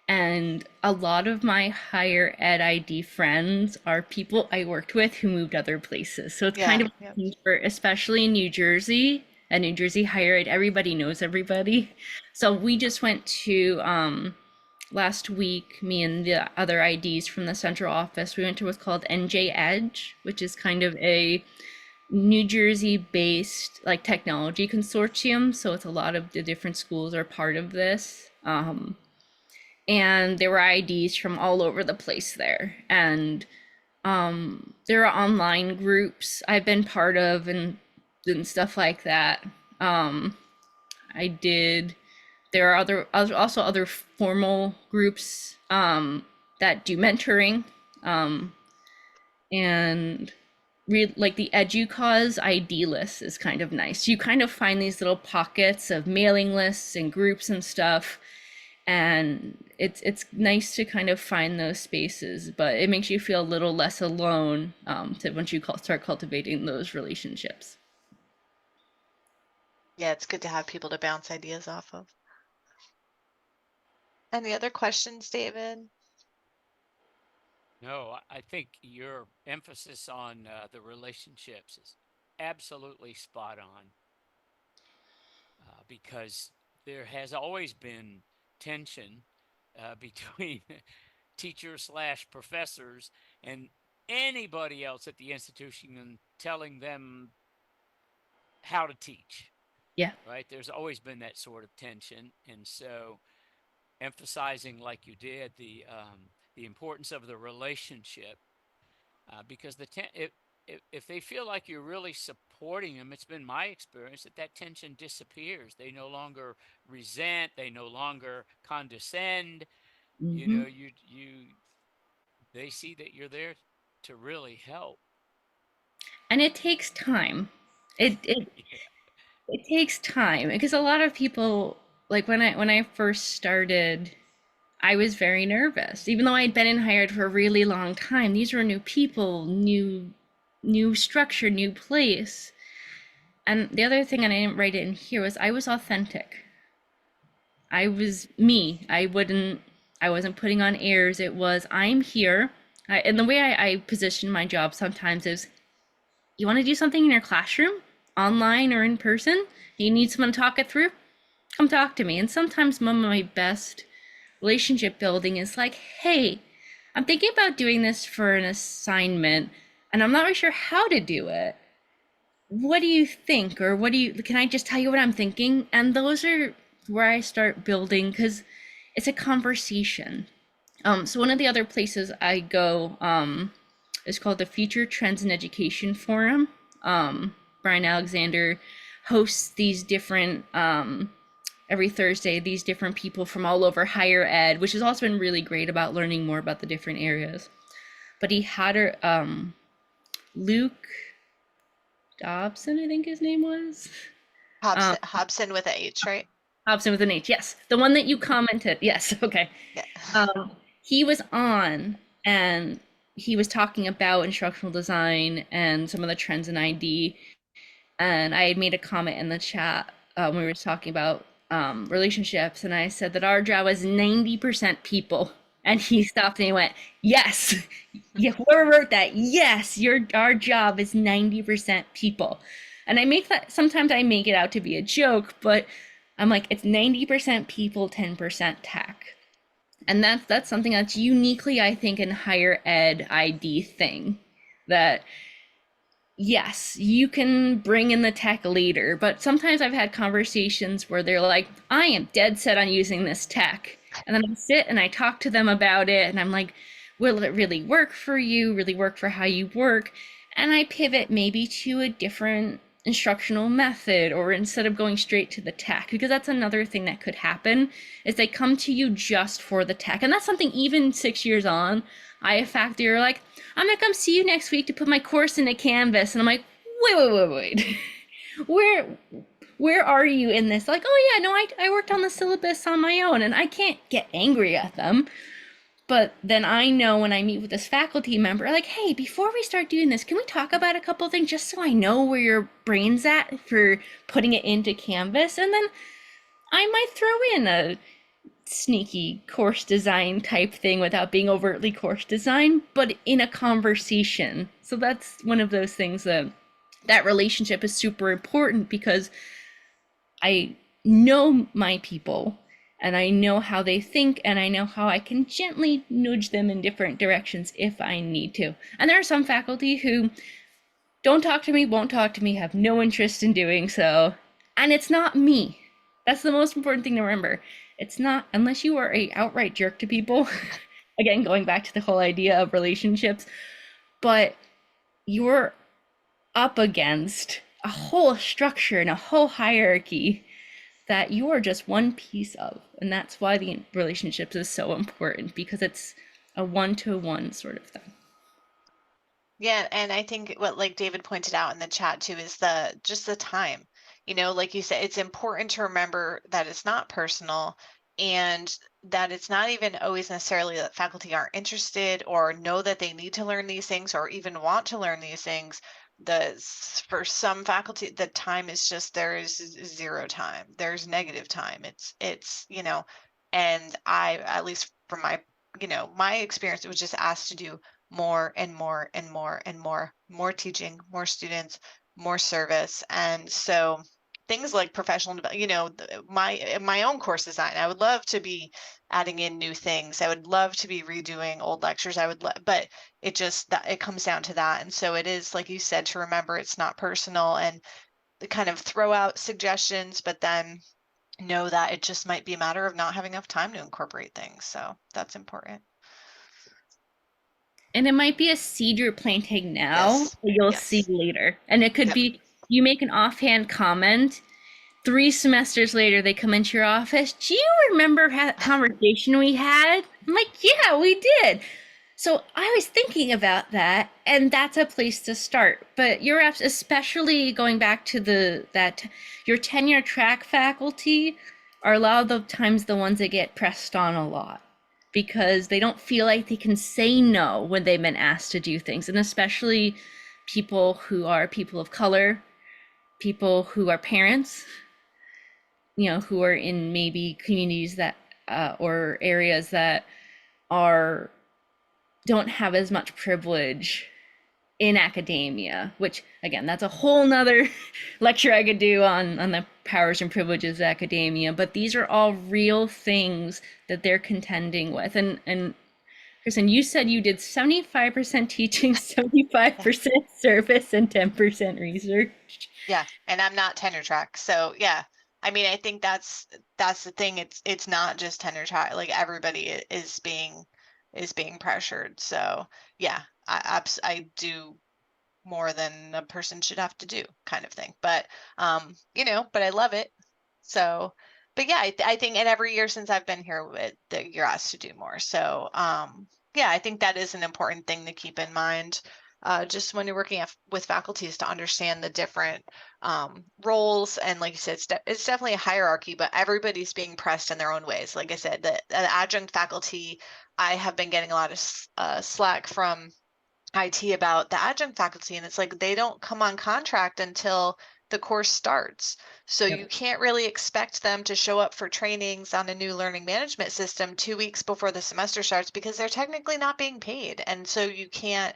S2: And a lot of my higher ed ID friends are people I worked with who moved other places. So it's kind of,
S1: Yeah.
S2: for, especially in New Jersey, and New Jersey higher ed, everybody knows everybody. So we just went to last week, me and the other IDs from the central office, we went to what's called NJ Edge, which is kind of a New Jersey based like technology consortium. So it's a lot of the different schools are part of this. And there were IDs from all over the place there. And there are online groups I've been part of and stuff like that. I did. There are also other formal groups that do mentoring, and like the EduCause ID list is kind of nice. You kind of find these little pockets of mailing lists and groups and stuff, and it's nice to kind of find those spaces, but it makes you feel a little less alone once you start cultivating those relationships.
S1: Yeah, it's good to have people to bounce ideas off of. Any other questions, David?
S3: No, I think your emphasis on the relationships is absolutely spot on, because there has always been tension between teachers slash professors and anybody else at the institution and telling them how to teach,
S2: Yeah.
S3: right? There's always been that sort of tension. And so emphasizing, like you did, the importance of the relationship, because if they feel like you're really supporting them, it's been my experience that that tension disappears. They no longer resent, they no longer condescend. You
S2: Mm-hmm.
S3: know, they see that you're there to really help.
S2: And it takes time. It
S3: Yeah.
S2: it takes time because a lot of people, like when I first started, I was very nervous. Even though I'd been in higher ed for a really long time, these were new people, new structure, new place. And the other thing, and I didn't write it in here, was I was authentic. I was me. I wasn't putting on airs. It was, I'm here. And the way I position my job sometimes is, you want to do something in your classroom, online or in person, you need someone to talk it through, come talk to me. And sometimes some of my best relationship building is like, hey, I'm thinking about doing this for an assignment and I'm not really sure how to do it. What do you think? Or can I just tell you what I'm thinking? And those are where I start building, because it's a conversation. So one of the other places I go is called the Future Trends in Education Forum. Brian Alexander hosts these different every Thursday, these different people from all over higher ed, which has also been really great about learning more about the different areas. But he had Luke Dobson, I think his name was.
S1: Hobson with a H, right?
S2: Hobson with an H, yes. The one that you commented. Yes, okay.
S1: Yeah.
S2: He was on and he was talking about instructional design and some of the trends in ID. And I had made a comment in the chat when we were talking about relationships, and I said that our job was 90% people. And he stopped and he went, "Yes, yeah, whoever wrote that, yes, our job is 90% people." And I make that sometimes I make it out to be a joke, but I'm like, it's 90% people, 10% tech. And that's something that's uniquely, I think, in higher ed ID thing that yes, you can bring in the tech later, but sometimes I've had conversations where they're like, I am dead set on using this tech. And then I sit and I talk to them about it, and I'm like, will it really work for you? Really work for how you work? And I pivot maybe to a different instructional method, or instead of going straight to the tech, because that's another thing that could happen is they come to you just for the tech. And that's something even 6 years on, I have faculty are like, I'm gonna come see you next week to put my course into Canvas. And I'm like, wait. where are you in this? Like, oh yeah, no, I worked on the syllabus on my own, and I can't get angry at them. But then I know when I meet with this faculty member, like, hey, before we start doing this, can we talk about a couple things just so I know where your brain's at for putting it into Canvas? And then I might throw in a sneaky course design type thing without being overtly course design, but in a conversation. So that's one of those things that relationship is super important, because I know my people and I know how they think, and I know how I can gently nudge them in different directions if I need to. And there are some faculty who don't talk to me, won't talk to me, have no interest in doing so. And it's not me. That's the most important thing to remember. It's not, unless you are a outright jerk to people, again, going back to the whole idea of relationships, but you're up against a whole structure and a whole hierarchy that you are just one piece of. And that's why the relationships is so important, because it's a one-to-one sort of thing.
S1: Yeah, and I think what like David pointed out in the chat too is just the time. Like you said, it's important to remember that it's not personal, and that it's not even always necessarily that faculty aren't interested or know that they need to learn these things or even want to learn these things. For some faculty, the time is just there is zero time. There's negative time. And I, at least from my experience, it was just asked to do more and more and more and more teaching, more students, more service. And so things like professional my own course design, I would love to be adding in new things. I would love to be redoing old lectures. But it comes down to that. And so it is, like you said, to remember it's not personal, and to kind of throw out suggestions, but then know that it just might be a matter of not having enough time to incorporate things. So that's important.
S2: And it might be a seed you're planting now,
S1: Yes.
S2: that you'll
S1: Yes.
S2: see later. And it could be you make an offhand comment, 3 semesters later they come into your office. Do you remember that conversation we had? I'm like, yeah, we did. So I was thinking about that, and that's a place to start. But you're especially going back to that your tenure track faculty are a lot of the times the ones that get pressed on a lot, because they don't feel like they can say no when they've been asked to do things. And especially people who are people of color, people who are parents, who are in maybe communities that or areas that don't have as much privilege in academia, which again, that's a whole nother lecture I could do on the powers and privileges of academia. But these are all real things that they're contending with. And Kristen, you said you did 75% teaching, 75% service, and 10% research.
S1: Yeah, and I'm not tenure track. So yeah, I mean, I think that's the thing. It's not just tenure track. Like everybody is being is being pressured. So yeah, I do more than a person should have to do, kind of thing. But but I love it. So, but yeah, I think, and every year since I've been here, that you're asked to do more. So, yeah, I think that is an important thing to keep in mind. Just when you're working with faculties, to understand the different roles, and like you said, it's definitely a hierarchy, but everybody's being pressed in their own ways. Like I said, the adjunct faculty, I have been getting a lot of slack from IT about the adjunct faculty, and it's like they don't come on contract until the course starts. So you can't really expect them to show up for trainings on a new learning management system 2 weeks before the semester starts, because they're technically not being paid. And so you can't,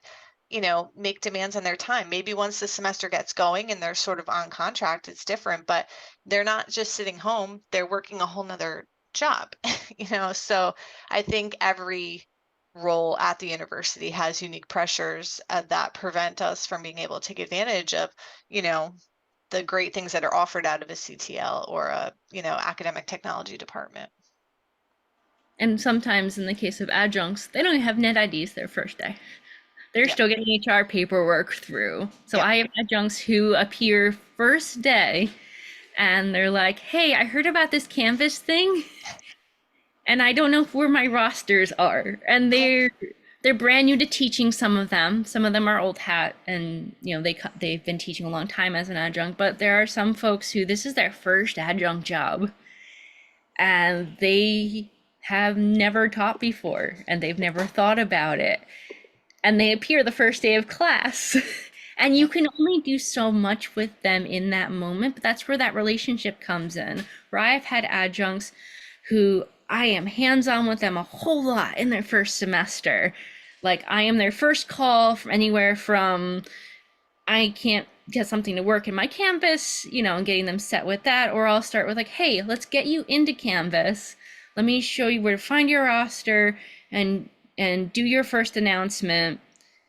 S1: make demands on their time. Maybe once the semester gets going and they're sort of on contract, it's different, but they're not just sitting home, they're working a whole nother job, So I think every role at the university has unique pressures that prevent us from being able to take advantage of, the great things that are offered out of a CTL or a, academic technology department.
S2: And sometimes in the case of adjuncts, they don't even have net IDs their first day. They're
S1: Yep.
S2: still getting HR paperwork through. So
S1: Yep.
S2: I have adjuncts who appear first day and they're like, hey, I heard about this Canvas thing and I don't know where my rosters are. And they're brand new to teaching, some of them. Some of them are old hat and they've been teaching a long time as an adjunct, but there are some folks who this is their first adjunct job and they have never taught before and they've never thought about it. And they appear the first day of class. And you can only do so much with them in that moment, but that's where that relationship comes in. Where I've had adjuncts who I am hands-on with them a whole lot in their first semester. Like I am their first call from anywhere from I can't get something to work in my Canvas, and getting them set with that, or I'll start with like, hey, let's get you into Canvas. Let me show you where to find your roster and do your first announcement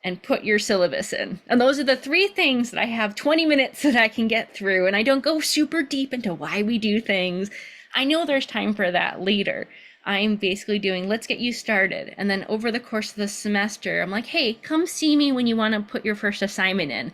S2: and put your syllabus in. And those are the three things that I have 20 minutes that I can get through. And I don't go super deep into why we do things. I know there's time for that later. I'm basically doing, let's get you started. And then over the course of the semester, I'm like, hey, come see me when you want to put your first assignment in.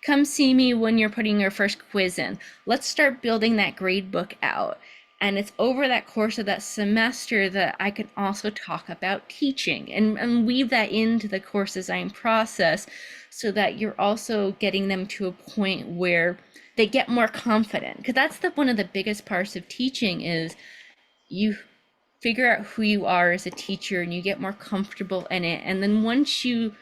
S2: Come see me when you're putting your first quiz in. Let's start building that grade book out. And it's over that course of that semester that I can also talk about teaching and weave that into the course design process so that you're also getting them to a point where they get more confident. Because that's one of the biggest parts of teaching is you figure out who you are as a teacher and you get more comfortable in it. And then once you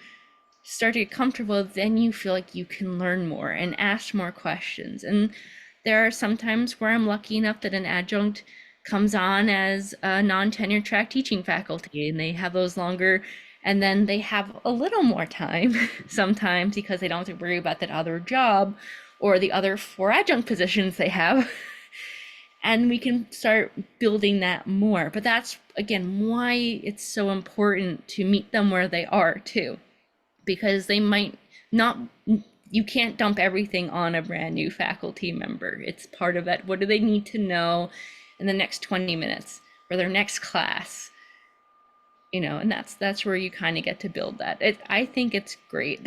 S2: start to get comfortable, then you feel like you can learn more and ask more questions. And there are some times where I'm lucky enough that an adjunct comes on as a non-tenure track teaching faculty and they have those longer, and then they have a little more time sometimes because they don't have to worry about that other job or the other 4 adjunct positions they have. And we can start building that more. But that's, again, why it's so important to meet them where they are too, because they might not, you can't dump everything on a brand new faculty member. It's part of that. What do they need to know in the next 20 minutes or their next class? And that's where you kind of get to build that. I think it's great.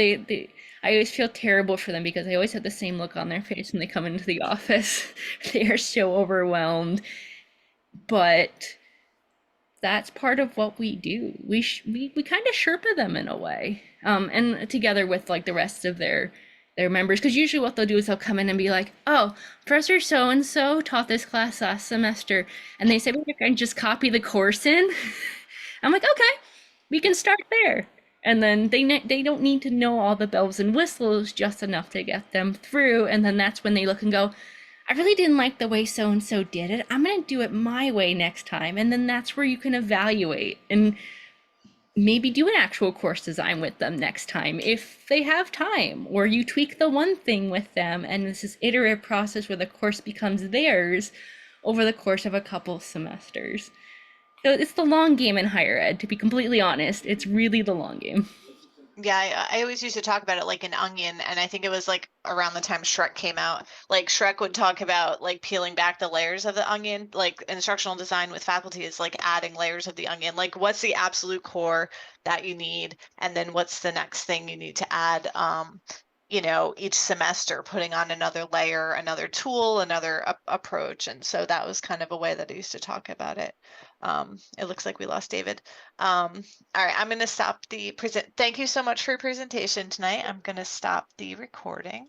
S2: I always feel terrible for them because they always have the same look on their face when they come into the office. They are so overwhelmed, but that's part of what we do. We kind of Sherpa them in a way, and together with like the rest of their members, because usually what they'll do is they'll come in and be like, oh, Professor so-and-so taught this class last semester, and they say, well, I can just copy the course in. I'm like, okay, we can start there. And then they don't need to know all the bells and whistles, just enough to get them through. And then that's when they look and go, I really didn't like the way so-and-so did it. I'm going to do it my way next time. And then that's where you can evaluate and maybe do an actual course design with them next time if they have time, or you tweak the one thing with them. And this is iterative process where the course becomes theirs over the course of a couple semesters. So it's the long game in higher ed, to be completely honest. It's really the long game.
S1: Yeah, I always used to talk about it like an onion, and I think it was like around the time Shrek came out. Like Shrek would talk about like peeling back the layers of the onion. Like instructional design with faculty is like adding layers of the onion. Like what's the absolute core that you need, and then what's the next thing you need to add. Each semester putting on another layer, another tool, another approach, and so that was kind of a way that I used to talk about it. It looks like we lost David. All right, I'm going to stop the present. Thank you so much for your presentation tonight. I'm going to stop the recording.